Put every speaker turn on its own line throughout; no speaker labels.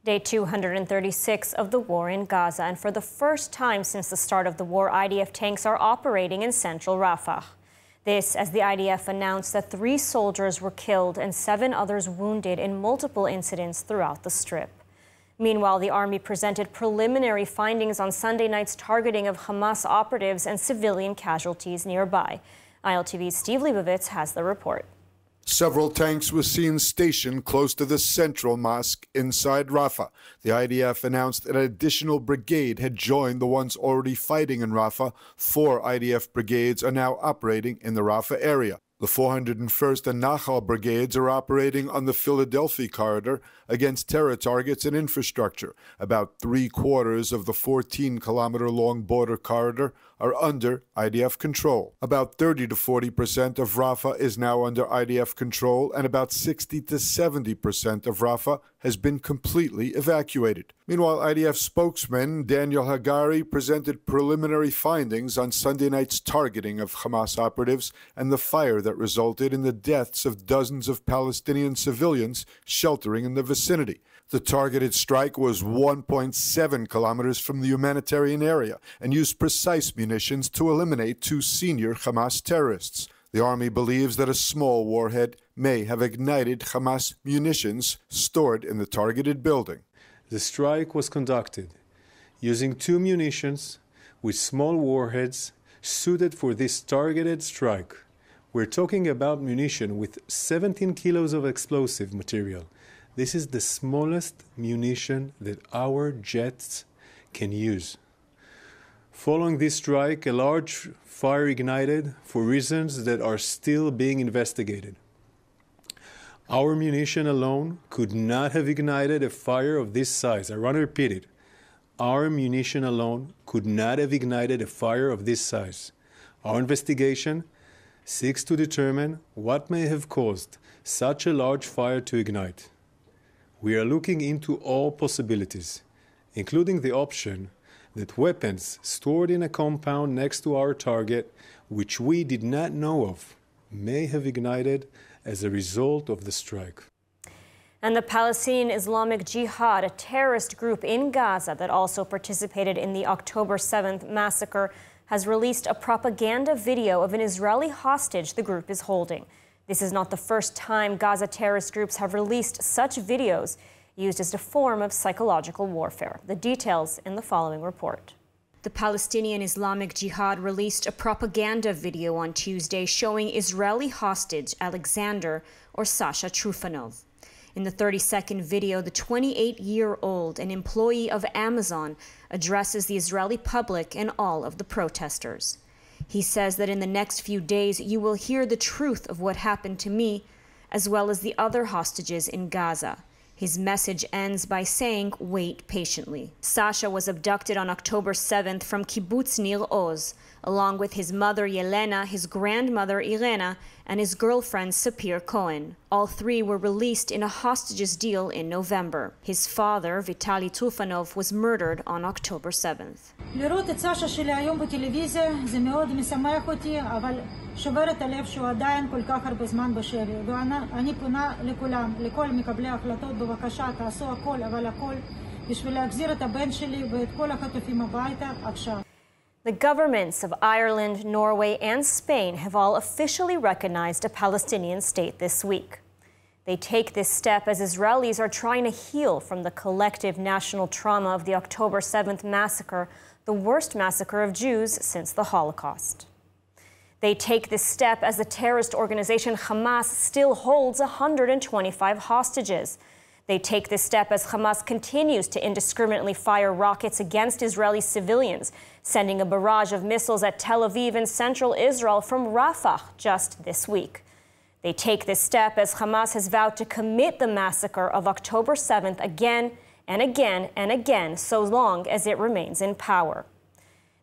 Day 236 of the war in Gaza, and for the first time since the start of the war, IDF tanks are operating in central Rafah. This as the IDF announced that 3 soldiers were killed and 7 others wounded in multiple incidents throughout the Strip. Meanwhile, the army presented preliminary findings on Sunday night's targeting of Hamas operatives and civilian casualties nearby. ILTV's Steve Leibovitz has the report.
Several tanks were seen stationed close to the central mosque inside Rafah. The IDF announced an additional brigade had joined the ones already fighting in Rafah. 4 IDF brigades are now operating in the Rafah area. The 401st and Nachal brigades are operating on the Philadelphia corridor against terror targets and infrastructure. About 3/4 of the 14-kilometer-long border corridor are under IDF control. About 30 to 40% of Rafah is now under IDF control, and about 60 to 70% of Rafah has been completely evacuated. Meanwhile, IDF spokesman Daniel Hagari presented preliminary findings on Sunday night's targeting of Hamas operatives and the fire that resulted in the deaths of dozens of Palestinian civilians sheltering in the vicinity. The targeted strike was 1.7 kilometers from the humanitarian area and used precise munitions to eliminate 2 senior Hamas terrorists. The army believes that a small warhead may have ignited Hamas munitions stored in the targeted building.
The strike was conducted using 2 munitions with small warheads suited for this targeted strike. We're talking about munition with 17 kilos of explosive material. This is the smallest munition that our jets can use. Following this strike, a large fire ignited for reasons that are still being investigated. Our munition alone could not have ignited a fire of this size. I want to repeat it. Our munition alone could not have ignited a fire of this size. Our investigation seeks to determine what may have caused such a large fire to ignite. We are looking into all possibilities, including the option that weapons stored in a compound next to our target, which we did not know of, may have ignited as a result of the strike.
And the Palestinian Islamic Jihad, a terrorist group in Gaza that also participated in the October 7th massacre, has released a propaganda video of an Israeli hostage the group is holding. This is not the first time Gaza terrorist groups have released such videos used as a form of psychological warfare. The details in the following report. The Palestinian Islamic Jihad released a propaganda video on Tuesday showing Israeli hostage Alexander or Sasha TRUFANOV. In the 30-second video, the 28-year-old, an employee of Amazon, addresses the Israeli public and all of the protesters. He says that in the next few days, you will hear the truth of what happened to me, as well as the other hostages in Gaza. His message ends by saying, wait patiently. Sasha was abducted on October 7th from Kibbutz Nir Oz, along with his mother Yelena, his grandmother Irena, and his girlfriend Sapir Cohen. All 3 were released in a hostages deal in November. His father, Vitaly Trufanov, was murdered on October 7th.
לראות את סשה שלי היום בטלוויזיה זה מאוד משמח אותי, אבל שובר את הלב שהוא עדיין כל כך הרבה זמן בשבי. ואני פונה לכולם, לכל מקבלי ההחלטות, בבקשה תעשו הכל, אבל הכל, בשביל להחזיר את הבן שלי ואת כל החטופים הביתה עכשיו.
The governments of Ireland, Norway, and Spain have all officially recognized a Palestinian state this week. They take this step as Israelis are trying to heal from the collective national trauma of the October 7th massacre, the worst massacre of Jews since the Holocaust. They take this step as the terrorist organization Hamas still holds 125 hostages. They take this step as Hamas continues to indiscriminately fire rockets against Israeli civilians, sending a barrage of missiles at Tel Aviv and central Israel from Rafah just this week. They take this step as Hamas has vowed to commit the massacre of October 7th again and again and again, so long as it remains in power.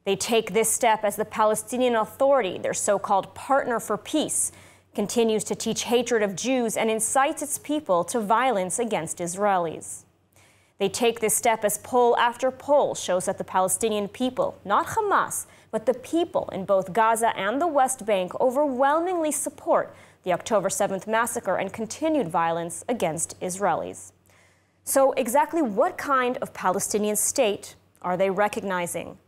They take this step as the Palestinian Authority, their so-called partner for peace, continues to teach hatred of Jews and incites its people to violence against Israelis. They take this step as poll after poll shows that the Palestinian people, not Hamas, but the people in both Gaza and the West Bank overwhelmingly support the October 7th massacre and continued violence against Israelis. So exactly what kind of Palestinian state are they recognizing?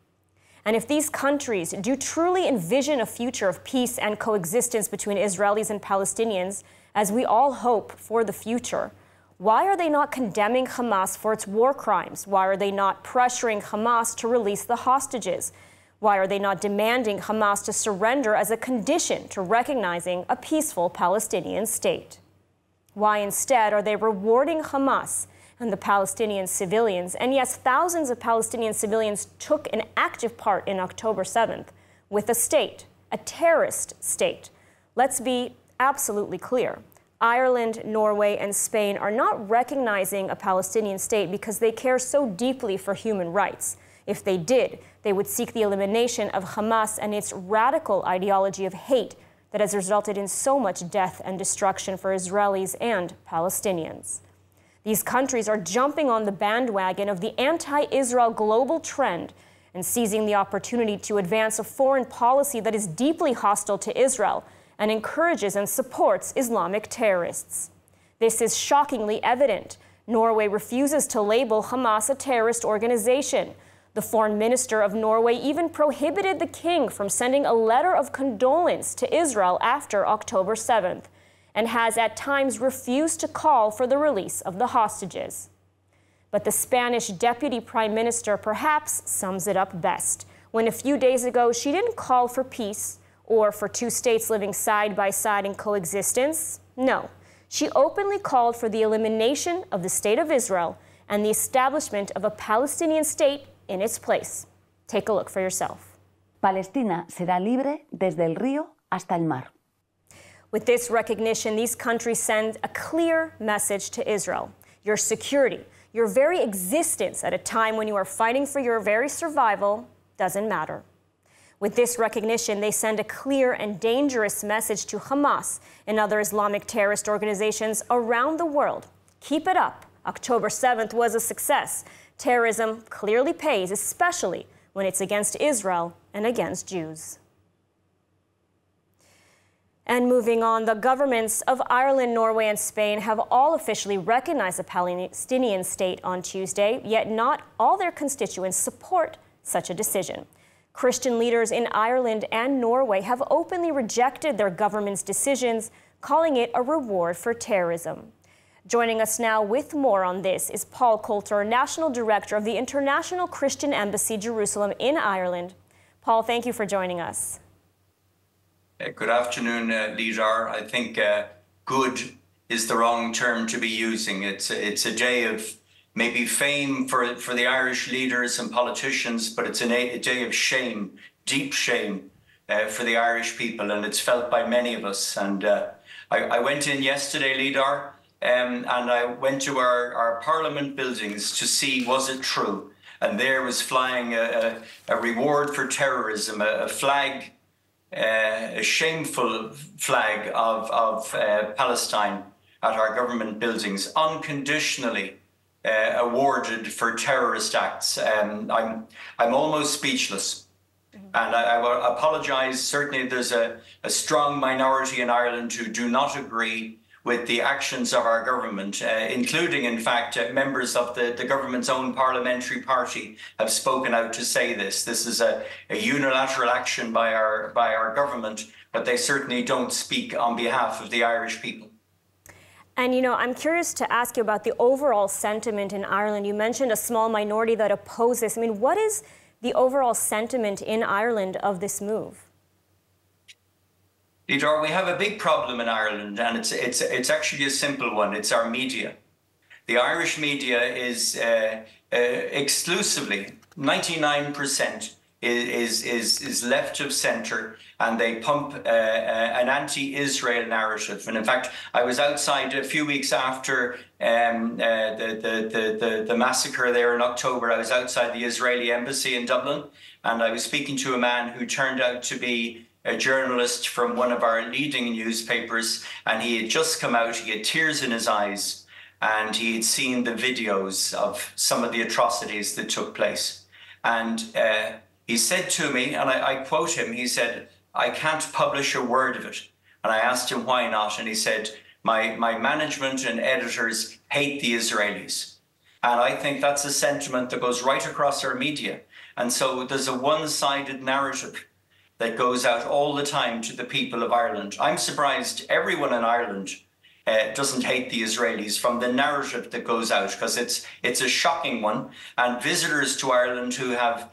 And if these countries do truly envision a future of peace and coexistence between Israelis and Palestinians, as we all hope for the future, why are they not condemning Hamas for its war crimes? Why are they not pressuring Hamas to release the hostages? Why are they not demanding Hamas to surrender as a condition to recognizing a peaceful Palestinian state? Why instead are they rewarding Hamas and the Palestinian civilians? And yes, thousands of Palestinian civilians took an active part in October 7th with a state, a terrorist state. Let's be absolutely clear. Ireland, Norway, and Spain are not recognizing a Palestinian state because they care so deeply for human rights. If they did, they would seek the elimination of Hamas and its radical ideology of hate that has resulted in so much death and destruction for Israelis and Palestinians. These countries are jumping on the bandwagon of the anti-Israel global trend and seizing the opportunity to advance a foreign policy that is deeply hostile to Israel and encourages and supports Islamic terrorists. This is shockingly evident. Norway refuses to label Hamas a terrorist organization. The foreign minister of Norway even prohibited the king from sending a letter of condolence to Israel after October 7th, and has at times refused to call for the release of the hostages. But the Spanish deputy prime minister perhaps sums it up best, when a few days ago she didn't call for peace or for two states living side by side in coexistence. No, she openly called for the elimination of the State of Israel and the establishment of a Palestinian state in its place. Take a look for yourself.
Palestina será libre desde el río hasta el mar.
With this recognition, these countries send a clear message to Israel. Your security, your very existence at a time when you are fighting for your very survival doesn't matter. With this recognition, they send a clear and dangerous message to Hamas and other Islamic terrorist organizations around the world. Keep it up. October 7th was a success. Terrorism clearly pays, especially when it's against Israel and against Jews. And moving on, the governments of Ireland, Norway, and Spain have all officially recognized a Palestinian state on Tuesday, yet not all their constituents support such a decision. Christian leaders in Ireland and Norway have openly rejected their government's decisions, calling it a reward for terrorism. Joining us now with more on this is Paul Coulter, National Director of the International Christian Embassy, Jerusalem in Ireland. Paul, thank you for joining us.
Good afternoon, Lidar. I think good is the wrong term to be using. It's a day of maybe fame for the Irish leaders and politicians, but it's a day of shame, deep shame for the Irish people, and it's felt by many of us. And I went in yesterday, Lidar, and I went to our Parliament buildings to see was it true. And there was flying a reward for terrorism, a flag, a shameful flag of Palestine at our government buildings, unconditionally awarded for terrorist acts. I'm almost speechless. And I will apologise. Certainly there's a strong minority in Ireland who do not agree with the actions of our government, including, in fact, members of the government's own parliamentary party have spoken out to say this. This is a unilateral action by our government, but they certainly don't speak on behalf of the Irish people.
And, you know, I'm curious to ask you about the overall sentiment in Ireland. You mentioned a small minority that opposes. I mean, what is the overall sentiment in Ireland of this move?
Lidar, we have a big problem in Ireland, and it's actually a simple one. It's our media. The Irish media is exclusively 99% is left of centre, and they pump an anti-Israel narrative. And in fact, I was outside a few weeks after the massacre there in October. I was outside the Israeli embassy in Dublin, and I was speaking to a man who turned out to be a journalist from one of our leading newspapers, and he had just come out. He had tears in his eyes, and he had seen the videos of some of the atrocities that took place. And he said to me, and I quote him, he said, "I can't publish a word of it." And I asked him why not, and he said, my management and editors hate the Israelis. And I think that's a sentiment that goes right across our media. And so there's a one-sided narrative that goes out all the time to the people of Ireland. I'm surprised everyone in Ireland doesn't hate the Israelis from the narrative that goes out, because it's a shocking one. And visitors to Ireland who have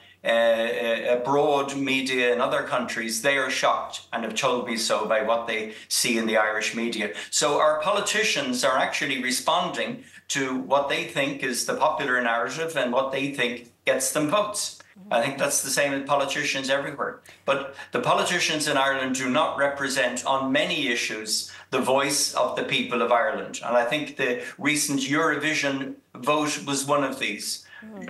broad media in other countries, they are shocked and have told me so by what they see in the Irish media. So our politicians are actually responding to what they think is the popular narrative and what they think gets them votes. I think that's the same with politicians everywhere. But the politicians in Ireland do not represent on many issues the voice of the people of Ireland. And I think the recent Eurovision vote was one of these.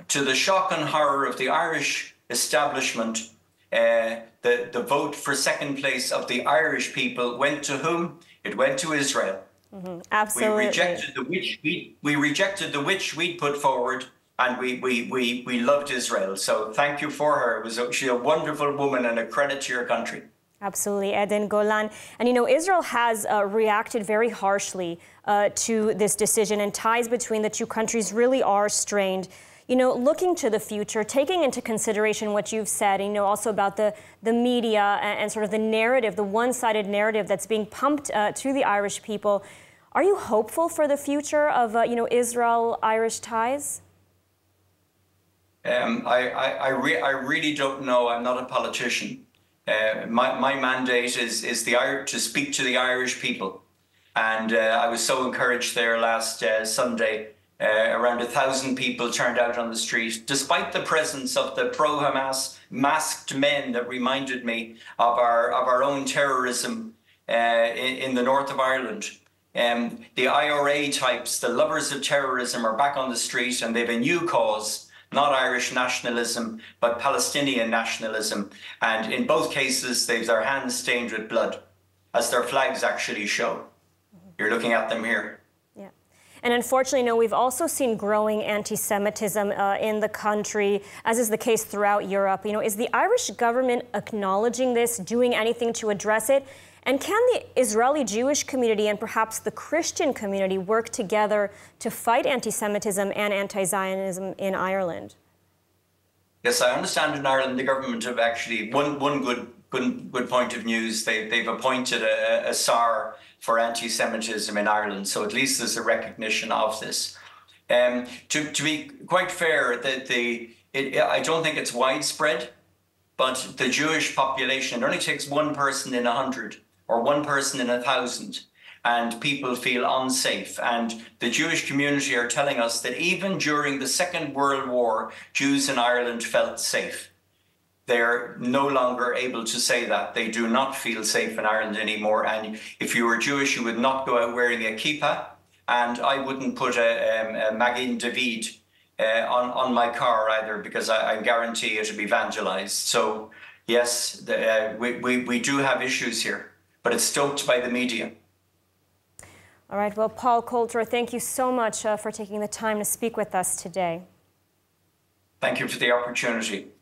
To the shock and horror of the Irish establishment, the vote for second place of the Irish people went to whom? It went to Israel.
Absolutely.
We rejected the witch we'd put forward, and we loved Israel. So thank you for her. She's a wonderful woman and a credit to your country.
Absolutely, Eden Golan. And, you know, Israel has reacted very harshly to this decision, and ties between the two countries really are strained. You know, looking to the future, taking into consideration what you've said, you know, also about the media and sort of the narrative, the one-sided narrative that's being pumped to the Irish people, are you hopeful for the future of, you know, Israel-Irish ties?
I really don't know. I'm not a politician. My mandate is to speak to the Irish people. And I was so encouraged there last Sunday. Around 1,000 people turned out on the street, despite the presence of the pro-Hamas masked men that reminded me of our own terrorism in the north of Ireland. The IRA types, the lovers of terrorism, are back on the street, and they have a new cause, not Irish nationalism, but Palestinian nationalism. And in both cases, they've their hands stained with blood, as their flags actually show. You're looking at them here.
And unfortunately, no, we've also seen growing anti-Semitism in the country, as is the case throughout Europe. You know, is the Irish government acknowledging this, doing anything to address it? And can the Israeli Jewish community and perhaps the Christian community work together to fight anti-Semitism and anti-Zionism in Ireland?
Yes, I understand in Ireland the government have actually, one good point of news, they've appointed a SAR for anti-Semitism in Ireland, so at least there's a recognition of this. To be quite fair, I don't think it's widespread, but the Jewish population, it only takes one person in 100 or one person in 1,000, and people feel unsafe. And the Jewish community are telling us that even during the Second World War, Jews in Ireland felt safe. They're no longer able to say that. They do not feel safe in Ireland anymore. And if you were Jewish, you would not go out wearing a kippah. And I wouldn't put a Magen David on my car either, because I guarantee it will be vandalized. So yes, we do have issues here, but it's stoked by the media.
All right. Well, Paul Coulter, thank you so much for taking the time to speak with us today.
Thank you for the opportunity.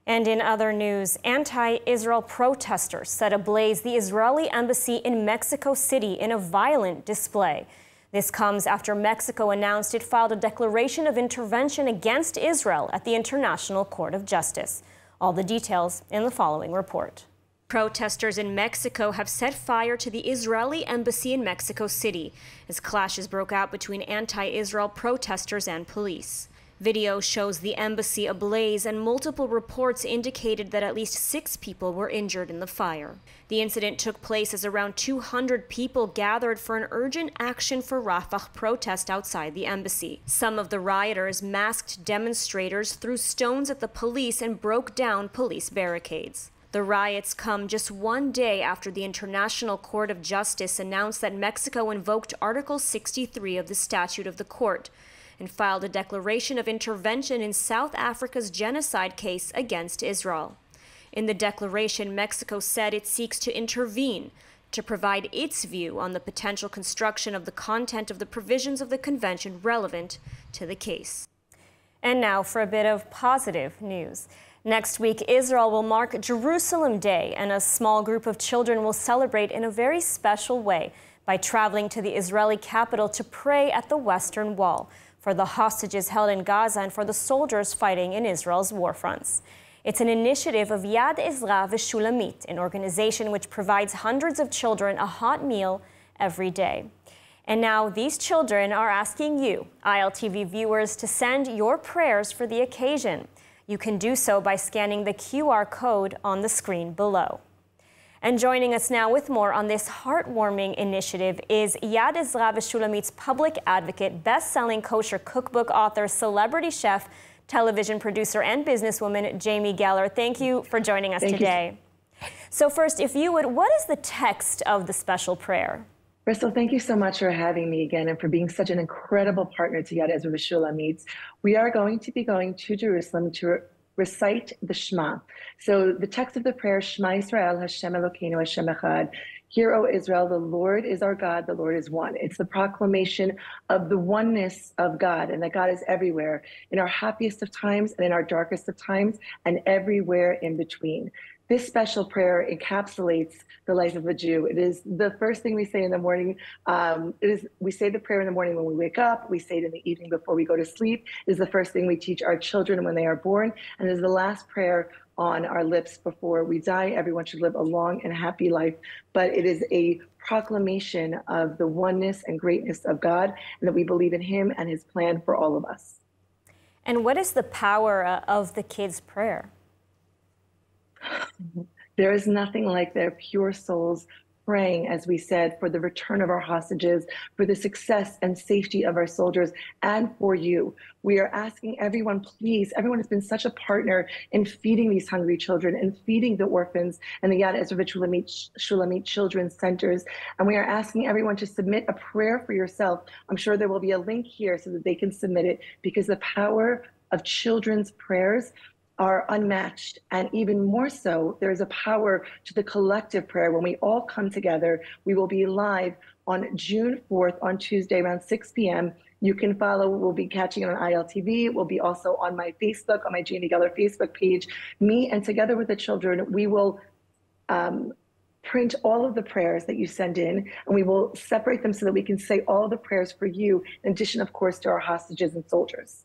And in other news, anti-Israel protesters set ablaze the Israeli embassy in Mexico City in a violent display. This comes after Mexico announced it filed a declaration of intervention against Israel at the International Court of Justice. All the details in the following report. Protesters in Mexico have set fire to the Israeli embassy in Mexico City as clashes broke out between anti-Israel protesters and police. Video shows the embassy ablaze, and multiple reports indicated that at least 6 people were injured in the fire. The incident took place as around 200 people gathered for an urgent action for RAFAH protest outside the embassy. Some of the rioters masked demonstrators, threw stones at the police, and broke down police barricades. The riots come just one day after the International Court of Justice announced that Mexico invoked Article 63 of the Statute of the Court and filed a declaration of intervention in South Africa's genocide case against Israel. In the declaration, Mexico said it seeks to intervene to provide its view on the potential construction of the content of the provisions of the convention relevant to the case. And now for a bit of positive news. Next week, Israel will mark Jerusalem Day, and a small group of children will celebrate in a very special way by traveling to the Israeli capital to pray at the Western Wall for the hostages held in Gaza and for the soldiers fighting in Israel's war fronts. It's an initiative of Yad Ezra Shulamit, an organization which provides hundreds of children a hot meal every day. And now these children are asking you, ILTV viewers, to send your prayers for the occasion. You can do so by scanning the QR code on the screen below. And joining us now with more on this heartwarming initiative is Yad Ezra Shulamit's public advocate, best-selling kosher cookbook author, celebrity chef, television producer, and businesswoman, Jamie Geller. Thank you for joining us today. So first, if you would, what is the text of the special prayer?
Crystal, thank you so much for having me again and for being such an incredible partner to Yad Ezra Shulamit. We are going to be going to Jerusalem to recite the Shema. So the text of the prayer, Shema Yisrael, Hashem Elokeinu, Hashem Echad. Hear, O Israel, the Lord is our God, the Lord is one. It's the proclamation of the oneness of God and that God is everywhere, in our happiest of times and in our darkest of times and everywhere in between. This special prayer encapsulates the life of a Jew. It is the first thing we say in the morning. We say the prayer in the morning when we wake up. We say it in the evening before we go to sleep. It is the first thing we teach our children when they are born. And it is the last prayer on our lips before we die. Everyone should live a long and happy life. But it is a proclamation of the oneness and greatness of God, and that we believe in Him and His plan for all of us.
And what is the power of the kids' prayer?
There is nothing like their pure souls praying, as we said, for the return of our hostages, for the success and safety of our soldiers, and for you. We are asking everyone, please, everyone has been such a partner in feeding these hungry children and feeding the orphans and the Yad Ezra Shulamit Children's Centers. And we are asking everyone to submit a prayer for yourself. I'm sure there will be a link here so that they can submit it, because the power of children's prayers are unmatched. And even more so, there is a power to the collective prayer. When we all come together, we will be live on June 4th on Tuesday around 6 p.m. You can follow, we'll be catching it on ILTV. We'll be also on my Facebook, on my Jamie Geller Facebook page. Me and together with the children, we will print all of the prayers that you send in, and we will separate them so that we can say all the prayers for you, in addition, of course, to our hostages and soldiers.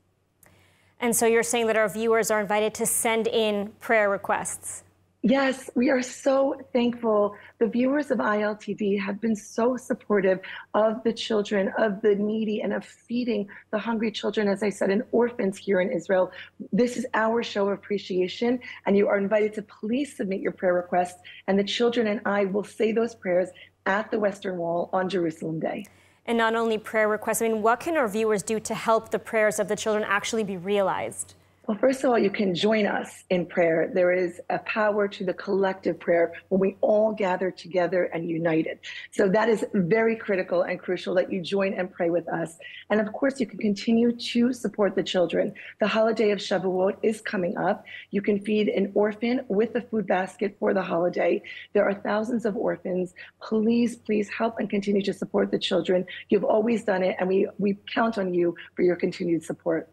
And so you're saying that our viewers are invited to send in prayer requests?
Yes, we are so thankful. The viewers of ILTV have been so supportive of the children, of the needy, and of feeding the hungry children, as I said, and orphans here in Israel. This is our show of appreciation, and you are invited to please submit your prayer requests, and the children and I will say those prayers at the Western Wall on Jerusalem Day.
And not only prayer requests, I mean, what can our viewers do to help the prayers of the children actually be realized?
Well, first of all, you can join us in prayer. There is a power to the collective prayer when we all gather together and united. So that is very critical and crucial that you join and pray with us. And of course, you can continue to support the children. The holiday of Shavuot is coming up. You can feed an orphan with a food basket for the holiday. There are thousands of orphans. Please, please help and continue to support the children. You've always done it, and we count on you for your continued support.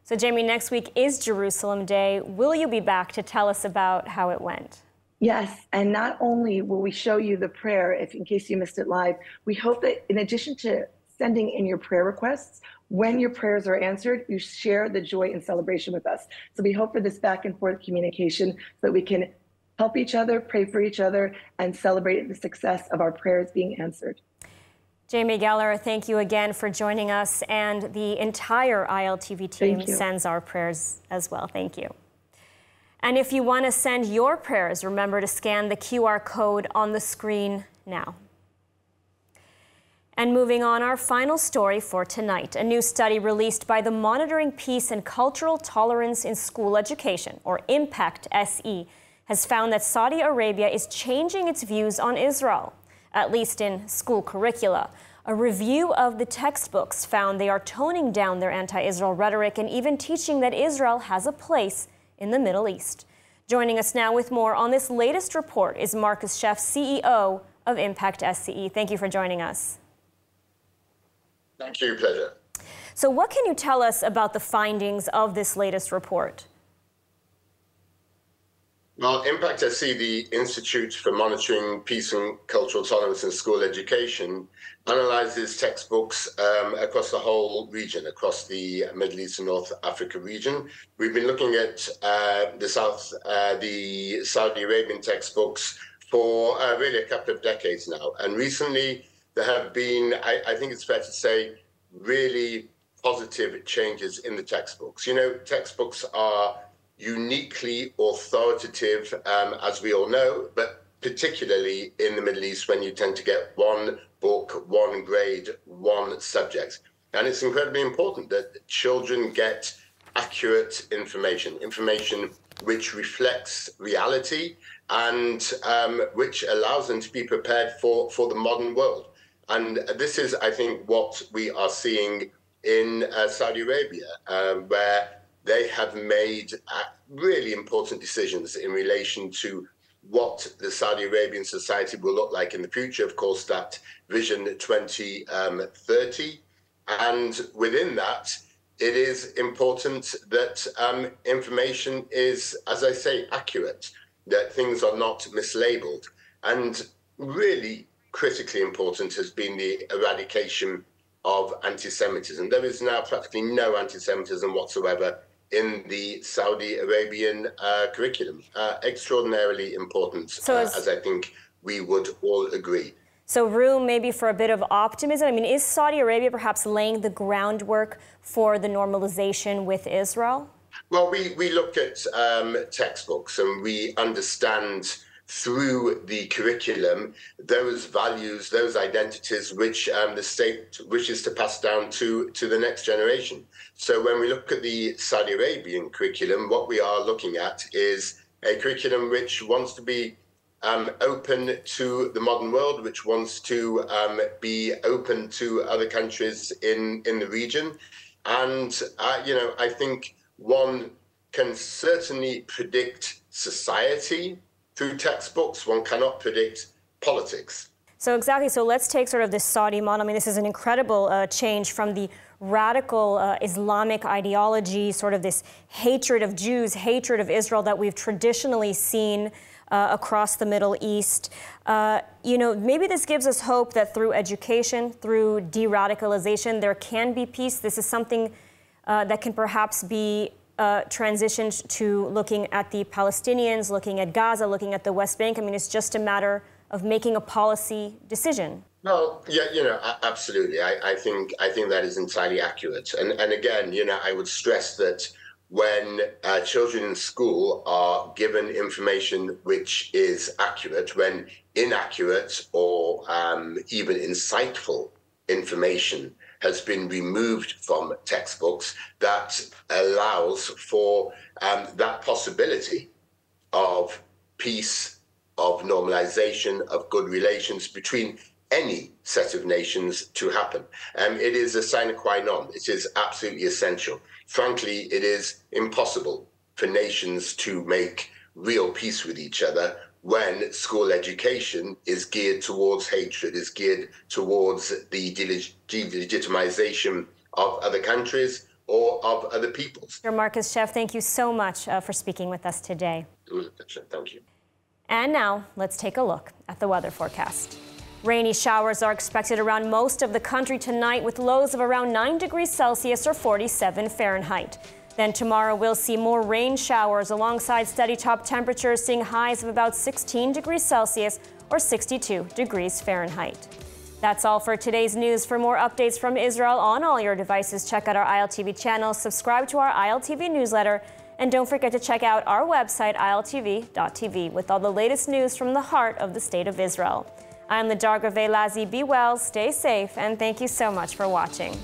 So, Jamie, next week is Jerusalem Day. Will you be back to tell us about how it went?
Yes, and not only will we show you the prayer, in case you missed it live, we hope that in addition to sending in your prayer requests, when your prayers are answered, you share the joy and celebration with us. So we hope for this back and forth communication so that we can help each other, pray for each other, and celebrate the success of our prayers being answered.
Jamie Geller, thank you again for joining us, and the entire ILTV team sends our prayers as well. Thank you. And if you want to send your prayers, remember to scan the QR code on the screen now. And moving on, our final story for tonight. A new study released by the Monitoring Peace and Cultural Tolerance in School Education, or IMPACT SE, has found that Saudi Arabia is changing its views on Israel, at least in school curricula. A review of the textbooks found they are toning down their anti-Israel rhetoric and even teaching that Israel has a place in the Middle East. Joining us now with more on this latest report is Marcus Sheff, CEO of IMPACT SCE. Thank you for joining us.
Thank you, pleasure.
So what can you tell us about the findings of this latest report?
Well, Impact, I see the Institute for Monitoring Peace and Cultural Tolerance in School Education analyzes textbooks across the whole region, across the Middle East and North Africa region. We've been looking at the Saudi Arabian textbooks for really a couple of decades now. And recently there have been, I think it's fair to say, really positive changes in the textbooks. You know, textbooks are uniquely authoritative, as we all know, but particularly in the Middle East when you tend to get one book, one grade, one subject. And it's incredibly important that children get accurate information, information which reflects reality and which allows them to be prepared for the modern world. And this is, I think, what we are seeing in Saudi Arabia, where they have made really important decisions in relation to what the Saudi Arabian society will look like in the future. Of course, that Vision 2030. And within that, it is important that information is, as I say, accurate, that things are not mislabeled. And really critically important has been the eradication of anti-Semitism. There is now practically no anti-Semitism whatsoever in the Saudi Arabian curriculum. Extraordinarily important, as I think we would all agree.
So room maybe for a bit of optimism. I mean, is Saudi Arabia perhaps laying the groundwork for the normalization with Israel?
Well, we look at textbooks and we understand through the curriculum those values, those identities which the state wishes to pass down to the next generation. So when we look at the Saudi Arabian curriculum, what we are looking at is a curriculum which wants to be open to the modern world, which wants to be open to other countries in the region. And, you know, I think one can certainly predict society through textbooks. One cannot predict politics.
So exactly. So let's take sort of this Saudi model. I mean, this is an incredible change from the radical Islamic ideology, sort of this hatred of Jews, hatred of Israel that we've traditionally seen across the Middle East. You know, maybe this gives us hope that through education, through de-radicalization, there can be peace. This is something that can perhaps be transitioned to looking at the Palestinians, looking at Gaza, looking at the West Bank. I mean, it's just a matter of making a policy decision.
Well, yeah, you know, absolutely. I think that is entirely accurate. And again, you know, I would stress that when children in school are given information which is accurate, when inaccurate or even insightful information has been removed from textbooks, that allows for that possibility of peace, of normalization, of good relations between any set of nations to happen. It is a sine qua non. It is absolutely essential. Frankly, it is impossible for nations to make real peace with each other when school education is geared towards hatred, is geared towards the delegitimization of other countries or of other peoples.
Marcus Sheff, thank you so much for speaking with us today.
It was a pleasure. Thank you.
And now let's take a look at the weather forecast. Rainy showers are expected around most of the country tonight, with lows of around 9 degrees Celsius or 47 Fahrenheit. Then tomorrow we'll see more rain showers alongside steady top temperatures, seeing highs of about 16 degrees Celsius or 62 degrees Fahrenheit. That's all for today's news. For more updates from Israel on all your devices, check out our ILTV channel, subscribe to our ILTV newsletter, and don't forget to check out our website, ILTV.tv, with all the latest news from the heart of the State of Israel. I'm Ladarga Velazi. Be well, stay safe, and thank you so much for watching.